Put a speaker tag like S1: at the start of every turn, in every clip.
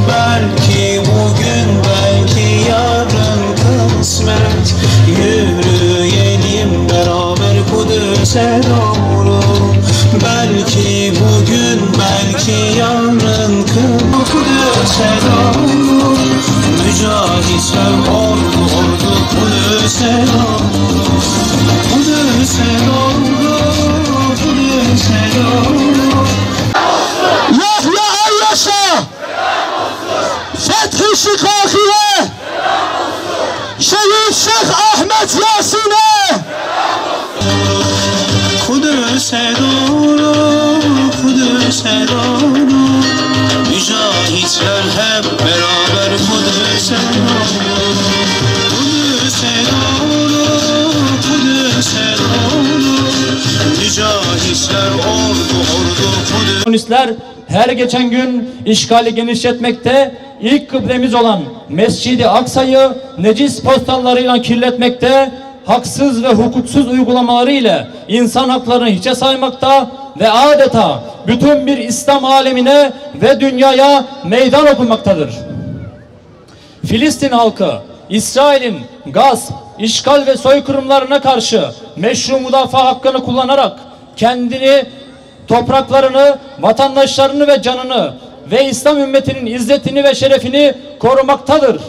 S1: Belki bugün, belki yarın kısmet. Yürüyelim beraber Kudüs'e doğru. Belki bugün, belki yarın Kudüs'e doğru. Mücahitler ordu ordu Kudüs'e doğru. Kudüs'e doğru, Kudüs'e doğru.
S2: Yahya Ayyaş'a, Fethi Şikaki'ye, Şehit Şeyh Ahmet Yasin'e.
S1: Kudüs'e doğru, Kudüs'e doğru. Mücahitler hep beraber Kudüs'e doğru. Kudüs'e doğru, Kudüs'e doğru. Mücahitler ordu ordu Kudüs.
S3: Komünistler her geçen gün işgali genişletmekte, ilk kıblemiz olan Mescid-i Aksa'yı necis postallarıyla kirletmekte, haksız ve hukuksuz uygulamaları ile insan haklarını hiçe saymakta ve adeta bütün bir İslam alemine ve dünyaya meydan okumaktadır. Filistin halkı İsrail'in gasp, işgal ve soykırımlarına karşı meşru müdafaa hakkını kullanarak kendini, topraklarını, vatandaşlarını ve canını ve İslam ümmetinin izzetini ve şerefini korumaktadır.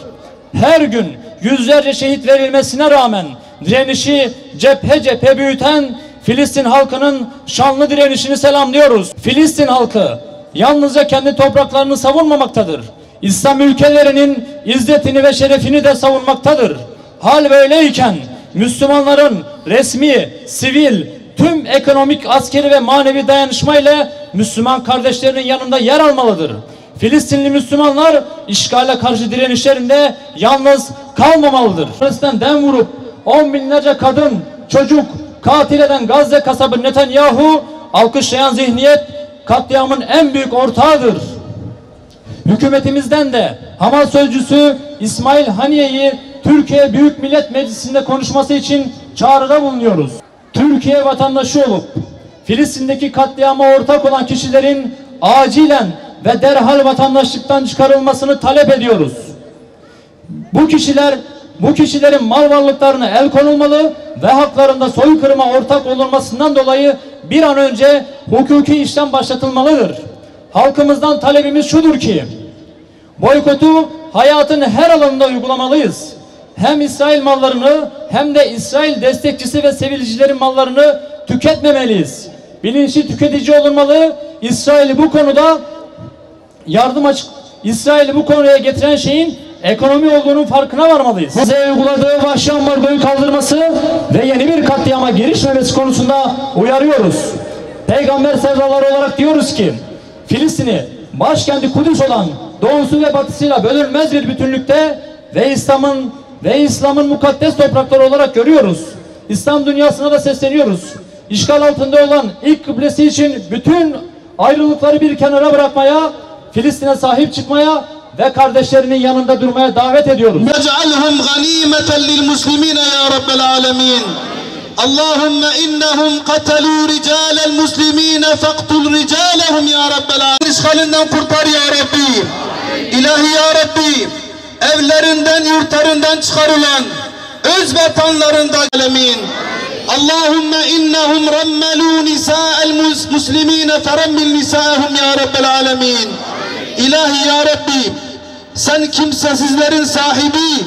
S3: Her gün yüzlerce şehit verilmesine rağmen direnişi cephe cephe büyüten Filistin halkının şanlı direnişini selamlıyoruz. Filistin halkı yalnızca kendi topraklarını savunmamaktadır. İslam ülkelerinin izzetini ve şerefini de savunmaktadır. Hal böyleyken Müslümanların resmi, sivil, tüm ekonomik, askeri ve manevi dayanışma ile Müslüman kardeşlerinin yanında yer almalıdır. Filistinli Müslümanlar işgale karşı direnişlerinde yalnız kalmamalıdır. Paris'ten dem vurup 10 binlerce kadın, çocuk katil eden Gazze kasabı Netanyahu, alkışlayan zihniyet katliamın en büyük ortağıdır. Hükümetimizden de Hamas sözcüsü İsmail Haniye'yi Türkiye Büyük Millet Meclisi'nde konuşması için çağrıda bulunuyoruz. Türkiye vatandaşı olup Filistin'deki katliama ortak olan kişilerin acilen ve derhal vatandaşlıktan çıkarılmasını talep ediyoruz. Bu kişilerin mal varlıklarına el konulmalı ve haklarında soykırıma ortak olunmasından dolayı bir an önce hukuki işlem başlatılmalıdır. Halkımızdan talebimiz şudur ki, boykotu hayatın her alanında uygulamalıyız. Hem İsrail mallarını hem de İsrail destekçisi ve sevicilerin mallarını tüketmemeliyiz. Bilinçli tüketici olunmalı. İsrail'i bu konuya getiren şeyin ekonomi olduğunun farkına varmalıyız. Gazze'ye uyguladığı vahşi ambargoyu kaldırması ve yeni bir katliama girişmemesi konusunda uyarıyoruz. Peygamber sevdaları olarak diyoruz ki, Filistin'i başkenti Kudüs olan doğusu ve batısıyla bölünmez bir bütünlükte ve İslam'ın mukaddes toprakları olarak görüyoruz. İslam dünyasına da sesleniyoruz. İşgal altında olan ilk kıblesi için bütün ayrılıkları bir kenara bırakmaya, Filistin'e sahip çıkmaya ve kardeşlerinin yanında durmaya davet ediyoruz.
S2: Yec'alhum ganimeten lil muslimine ya Rabbel alemin. Allahümme innehum katelû ricâlel muslimîne fektul ricâlehum ya Rabbel âlemin. İşgalinden kurtar ya Rabbi. İlahi ya Rabbi, evlerinden yurtlarından çıkarılan öz vatanlarında alemin. Allahümme innehum rammelû nisâ'el muslimîne feremmil nisâ'ehum ya Rabbel âlemin. İlahi ya Rabbi, sen kimsesizlerin sahibi,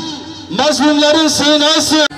S2: mazlumların sığınağısın.